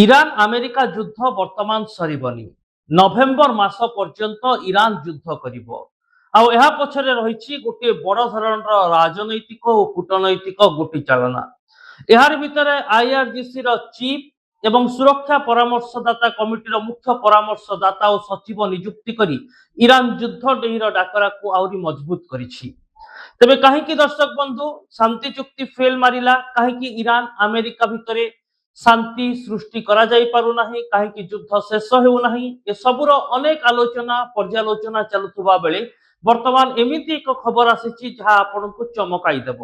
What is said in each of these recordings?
Iran America যুদ্ধ বর্তমান সরিবনি। November মাস পর্যন্ত ইরান যুদ্ধ করিব। ଆଉ ଏହା ପଛରେ ରହିଛି ଗୋଟିଏ ବଡ଼ ଧରଣର ରାଜନୈତିକ ଓ କୂଟନୈତିକ ଗୋଟି ଚାଳନା। ଏହାରି ଭିତରେ ଆଇଆରଜିସି ର ଚିଫ୍ ଏବଂ ସୁରକ୍ଷା ପରାମର୍ଶଦାତା କମିଟିର ମୁଖ୍ୟ ପରାମର୍ଶଦାତା ଓ ସଚିବ ନିଯୁକ୍ତି କରି ଇରାନ ଯୁଦ୍ଧ ଡେଇଁର ଡାକରାକୁ ଆହୁରି ମଜବୁତ କରିଛି। ତେବେ କାହିଁକି ଦର୍ଶକ ବନ୍ଧୁ ଶାନ୍ତି ଚୁକ୍ତି ଫେଲ ମାରିଲା? କାହିଁକି ଇରାନ ଆମେରିକା ଭିତରେ ଶାନ୍ତି ସୃଷ୍ଟି କରାଯାଇ ପାରୁନାହିଁ? କାହିଁକି ଯୁଦ୍ଧ ଶେଷ ହେଉନାହିଁ? ଏସବୁର ଅନେକ ଆଲୋଚନା ପର୍ଯ୍ୟାଲୋଚନା ଚାଲୁଥିବା ବେଳେ ବର୍ତ୍ତମାନ ଏମିତି ଏକ ଖବର ଆସିଛି ଯାହା ଆପଣଙ୍କୁ ଚମକାଇ ଦେବ।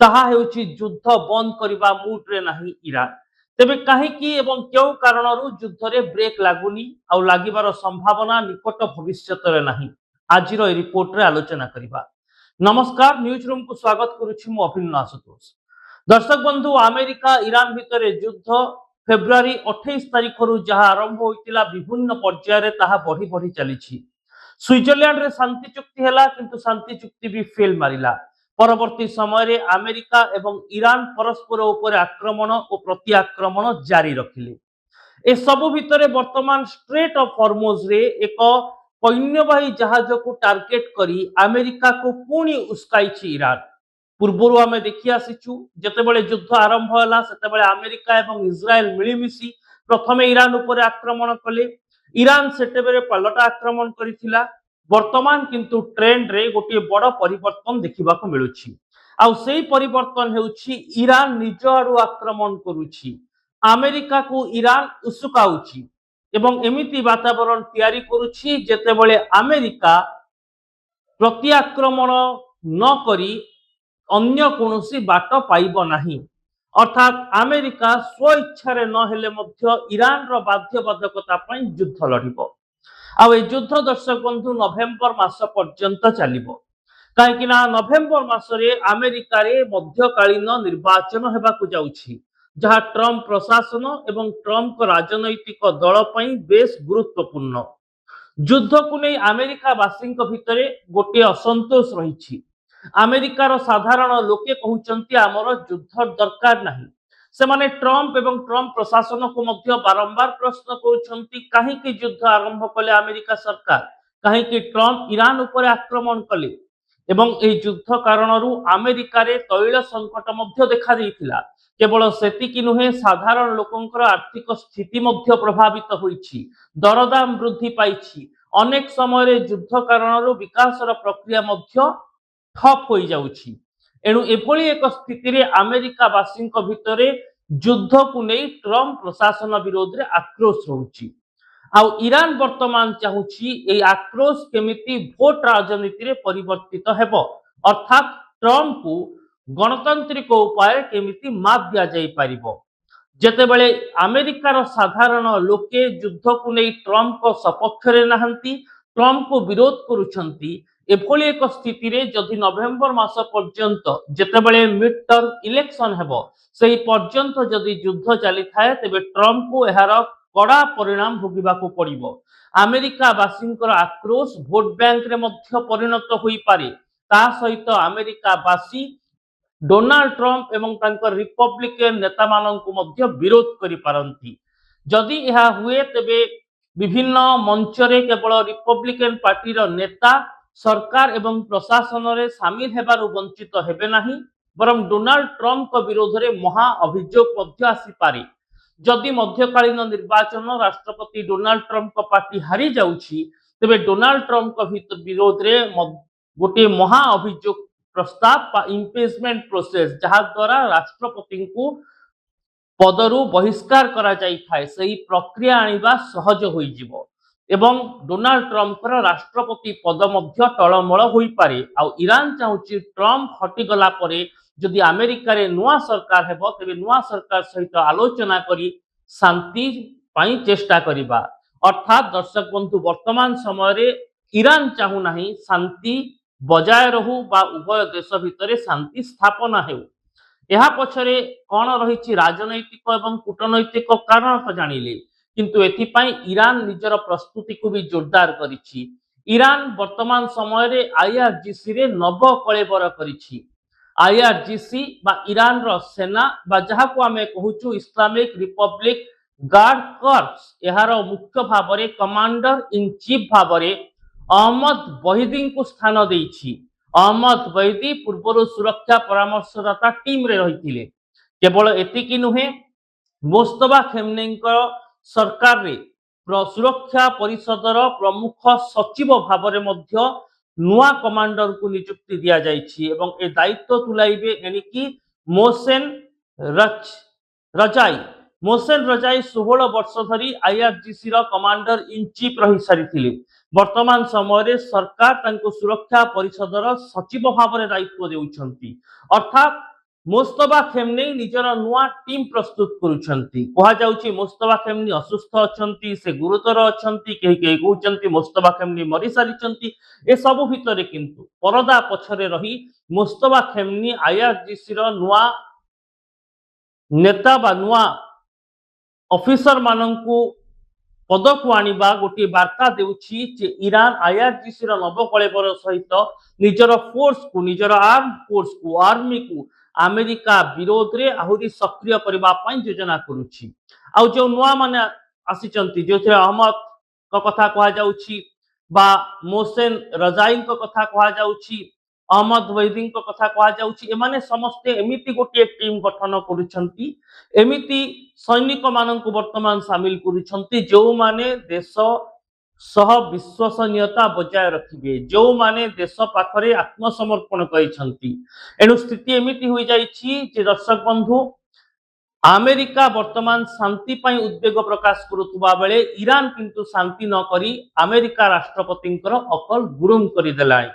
ତାହା ହେଉଛି ଯୁଦ୍ଧ ବନ୍ଦ କରିବା ମୁଡରେ ନାହିଁ ଇରାନ। ତେବେ କାହିଁକି ଏବଂ କେଉଁ କାରଣରୁ ଯୁଦ୍ଧରେ ବ୍ରେକ୍ ଲାଗୁନି ଆଉ ଲାଗିବାର ସମ୍ଭାବନା ନିକଟ ଭବିଷ୍ୟତରେ ନାହିଁ, ଆଜିର ଏହି ରିପୋର୍ଟରେ ଆଲୋଚନା କରିବା। ନମସ୍କାର, ନ୍ୟୁଜ ରୁମକୁ ସ୍ୱାଗତ କରୁଛି ମୁଁ ଅଭିନ୍ନ ଆଶୁତୋଷ। दर्शक बंधु, अमेरिका ईरान भितर युद्ध फेब्रुआरी 28 तारिखर जहाँ आरंभ होता विभिन्न पर्यायर ताहा बढ़ी बढ़ी चली। स्विट्जरलैंड रे शांति चुक्ति है किंतु शांति चुक्ति भी फेल मारिला। परवर्ती समय अमेरिका एवं ईरान परस्पर उपर आक्रमण और प्रति आक्रमण जारी रखिले। ए सबु भितर वर्तमान स्ट्रेट ऑफ हॉर्मुज रे एक पैन्यवाही जहाज को टार्गेट करी अमेरिका को पुणी उस्काई ईरान। पूर्वर आम देखी आसीचु जितेबाला युद्ध आरंभ है से अमेरिका और इस्राएल मिलमिशी प्रथम ईरान उपर आक्रमण कले। ईरान से पलटा आक्रमण करथिला। वर्तमान किंतु ट्रेंड रे गोटे बड़ परिवर्तन देखा मिलूँ। आउ से परिवर्तन हेउछि ईरान निज आड़ू आक्रमण करुछि, अमेरिका को ईरान उसुकाउछि एवं एमिति वातावरण तैयारी करुछि जेतेबेले अमेरिका प्रति आक्रमण न करी अन्य कोनोसी बाट पाइब नाही। अर्थात अमेरिका स्व इच्छा न हेले मध्य ईरान रो बाध्यबाधकता पई युद्ध लड़िबो। आ ए युद्ध दर्शक बंधु नवेम्बर मास पर्यंत चलिबो। काहेकि ना नवेम्बर मासरे अमेरिका रे मध्यकालीन निर्वाचन हेबाकु जाउछि, जहाँ ट्रम्प प्रशासन एवं ट्रम्प को राजनैतिक दल पई बेस गुरुत्वपूर्ण। युद्ध को नहीं अमेरिका वासी भितर गोटे असंतोष रही। अमेरिकार साधारण लोके कहउचंती आमर युद्ध दरकार नहीं। से माने ट्रम्प एवं ट्रम्प प्रशासन को मध्य बारंबार प्रश्न करुछंती काहेकि युद्ध आरंभ कले अमेरिका सरकार, काहेकि ट्रम्प ईरान उपर आक्रमण कले एवं ए युद्ध कारणरू अमेरिका रे तैल संकट मध्य देखा देइथिला। केवल सेतिकी नुहे, साधारण लोकंकर आर्थिक स्थिति मध्य प्रभावित होईछि, दरदाम वृद्धि पाइछि। अनेक समय युद्ध कारणरू विकासर प्रक्रिया मध्य ठप हो जाउछि। एणु एभली एक स्थिति रे अमेरिका वासी भितर युद्ध को नहीं ट्रम्प प्रशासन विरोध रे आक्रोश रहुछि। आउ ईरान वर्तमान चाहूछि ए आक्रोश केमिति भोट राजनीति रे परिवर्तित हेबो, अर्थात ट्रम्प को गणतांत्रिक उपाय केमिति मात दिया जाई परिबो। जेतेबेले अमेरिकार साधारण लोके युद्ध को नहीं ट्रम्प को सपक्ष रे नाहंती, ट्रम्प को विरोध करुछंती। एभली एक स्थिति रे जदि नवेम्बर मास पर्यंत जेतेबेले मिड टर्म इलेक्शन हेबो सेही पर्यंत जदि युद्ध चली थाए तेबे ट्रम्प को एहार कड़ा परिणाम भोगिबाकू पड़िबो। अमेरिका वासींकर आक्रोश भोट बैंक रे मध्य परिणत होई पारे। ता सहित अमेरिका वासी डोनाल्ड ट्रम्प एवं तांकर रिपब्लिकन नेता माननकू मध्य विरोध करि पारंती। जदि यह हुए तेबे विभिन्न मंचरे केवल रिपब्लिकन पार्टी रो नेता सरकार एवं प्रशासन रे सामिल हेबारु वंचित हेबे नाही, बरं डोनाल्ड ट्रम्प को विरोध रे महा अभियोग मध्य आसी पारे। जदि मध्यकालीन निर्वाचन राष्ट्रपति डोनाल्ड ट्रम्प को पार्टी हारी जाउछि तेबे डोनाल्ड ट्रम्प को विरोध रे गोटे महा अभियोग प्रस्ताव बा इम्पीचमेंट प्रोसेस जहाँ द्वारा राष्ट्रपति को पदरु बहिष्कार करा जाई थाए सही प्रक्रिया आनिबा सहज होई जिवो एवं डोनाल्ड ट्रम्प राष्ट्रपति पद मध्य टळमळ होई पारे। आ ईरान चाहूची ट्रम्प हटिगला परे जदि अमेरिका रे नुआ सरकार हेबो तेबे नुआ सरकार सहित आलोचना करी शांति पाई चेष्टा करिबा। अर्थात दर्शक बंधु वर्तमान समय रे ईरान चाहू नाही शांति बजाय रहू बा उभय देश भितर शांति स्थापना हेउ। यह पछरे कौन रही राजनैतिक एवं कूटनैतिक कारण तो जानिले, किंतु एथिपाई ईरान निजर प्रस्तुति को भी जोरदार करिछि। ईरान वर्तमान समय रे आईआरजीसी रे नव कलेबर करिछि। आईआरजीसी बा ईरान रो सेना बा जहाँ को आमे कहूछु इस्लामिक रिपब्लिक गार्ड कर्प्स यार मुख्य भाव में कमांडर इन चीफ भाव में अहमद वहीदी को स्थान देइछि। अहमद वहीदी पूर्व सुरक्षा परामर्शदाता टीम रे रही। केवल एतिकी नुहे, मोस्तफा खेमनेई सरकार रे सुरक्षा परिषदर प्रमुख सचिव भाव में नुआ कमांडर को नियुक्ति दिया जाइछि एवं ए दायित्व तुलाइबे एणिकी मोहसेन रजाई। मोहसेन रजाई 16 वर्ष धरी आईआरजीसी रो कमांडर इन चीफ रही सारी। वर्तमान समय सरकार तांको सुरक्षा परिषदर सचिव भाव में दायित्व देउछंती। अर्थात मोस्तफा खेमनेई निजर नुआ टीम प्रस्तुत करुछंती। कहा जाउछि मोस्तफा खेमनी असुस्थ अछंती, से गुरुतर अछंती, केही केही कहउछंती मोस्तफा खेमनी मरि सारिछंती। ए सब भितरे किंतु परदा पछरे रही मोस्तफा खेमनी आईआरजीसी रो नुआ नेता बा नुआ ऑफिसर मानंकु पद को आनिबा गोटे वार्ता देउछि जे ईरान आईआरजीसी रो नवकलेबर सहित निजर फोर्स को, निजर आर्म फोर्स को, आर्मी को अमेरिका विरोध रे आहुरी सक्रिय करबा पई योजना करूछि। आ जो नुआ माने आसीचंती जो अहमद को कथा कहा जाउछि बा मोहसेन रजाई को कथा कहा जाउछि, अहमद वहीदी को कथा कहा जाउछि, एमाने समस्ते एमिति गोटे टीम गठन करूछंती। एमिति सैनिक माननकु वर्तमान शामिल करूछंती जो माने देश सह विश्वसनीयता बजाय रखिबे, जो माने देश पाखरे आत्मसमर्पण करिछंती। एनु स्थिति एमिति होई जाइछि जे दर्शक बंधु अमेरिका वर्तमान शांति पाई उद्वेग प्रकाश करुवा बेले ईरान किंतु शांति न करी अमेरिका राष्ट्रपतिंकर अकल गुरुम करि देलाय।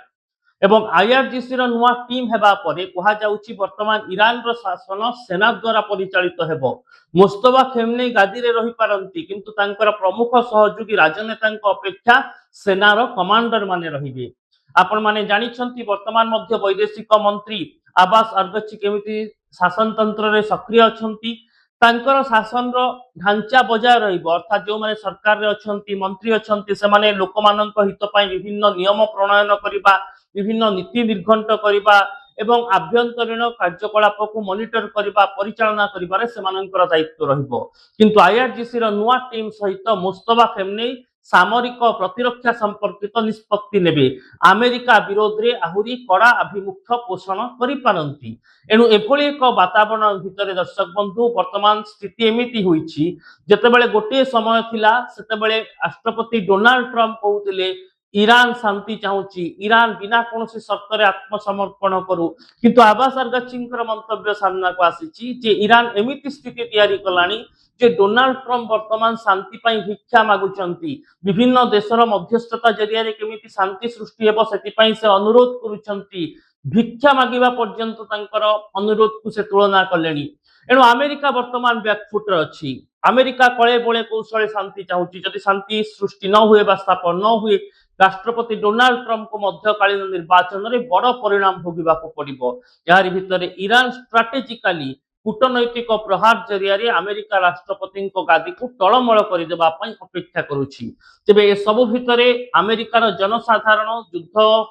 एवं आईआरजीसी रो नुआ टीम हेबा परे कहा जाउछि वर्तमान ईरान रो शासन सेना द्वारा परिचालित हेबो। मोस्तफा खेमनेई गादी रे रही पारंती किंतु तांकर प्रमुख सहयोगी राजनेतांक अपेक्षा सेना रो कमांडर माने रहिबे। आपण माने जानि छंती वर्तमान मध्य वैदेशिक मंत्री अब्बास अरगची केमिति शासन तंत्र रे सक्रिय अछंती। तांकर शासन रो ढांचा बजाय रहिबो, अर्थात जो माने सरकार रे अछंती, मंत्री अछंती, से माने लोकमाननक हित पई विभिन्न नियम प्रणयन करिबा, विभिन्न नीति निर्घंट करिबा एवं आभ्यंतरीण कार्यकलाप को मॉनिटर करिबा, परिचालना करिबारे सेमानकर दायित्व रहिबो। किंतु आईआरजीसी रो नुआ टीम सहित मोस्तफा खेमनेई सामरिक प्रतिरक्षा संपर्कित निष्पत्ति नेबे, अमेरिका विरोध रे आहुरी कड़ा अभिमुख्य पोषण करि पारंती। एनु एभली एक वातावरण भितरे दर्शक बंधु वर्तमान स्थिति एमिति होईछि जेतेबेले गोटे समय थिला सेतेबेले राष्ट्रपति डोनाल्ड ट्रम्प कहउतिले ईरान शांति चाहूची, ईरान बिना कौन शर्त आत्मसमर्पण करू, किंतु अब्बास अरगचींकर मंतव्य सामना को आसीची जे ईरान एमिति स्थिति तैयारी कलानी जे डोनाल्ड ट्रम्प वर्तमान शांति पाई भिक्षा मागुचंती। विभिन्न देशर मध्यस्थता जरिया रे केमिति शांति सृष्टि हेबो सेति पाई से अनुरोध करूचंती। भिक्षा मागिबा पर्यंत तांकर अनुरोध को से तुलना कलेनी। एणु अमेरिका वर्तमान बैकफुट अछि। अमेरिका कळे बोले कौशले शांति चाहूची, जदि शांति सृष्टि न हुए बा स्थापन न हुए राष्ट्रपति डोनाल्ड ट्रम्प को मध्यकालीन निर्वाचन में बड़ परिणाम भोगिबा को पड़िबो। यारि भितरे ईरान स्ट्राटेजिकली कूटनैतिक प्रहार जरिया रे अमेरिका राष्ट्रपति गादी को टलमल करदेबा पई अपेक्षा करुछि। तेबे ए सब भितरे अमेरिकार जनसाधारण युद्ध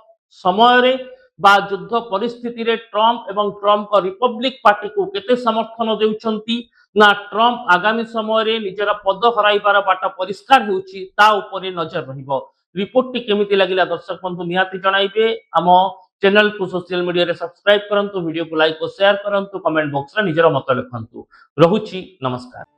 समय रे बा युद्ध परिस्थिति रे ट्रम्प एवं ट्रम्प का रिपब्लिक पार्टी को केते समर्थन देउछंती ना ट्रम्प आगामी समय रे निजरा पद हराइबार बाट परिष्कार होउछि ता उपरे नजर रहिबो। रिपोर्ट टी केमिति लागिला दर्शक बंधु निहाती जणाइबे। आम चैनल को सोशल मीडिया रे सब्सक्राइब करंतु, वीडियो को लाइक और शेयर करंतु, कमेंट बॉक्स रे निजरा मत लिखंतु। रहुछि नमस्कार।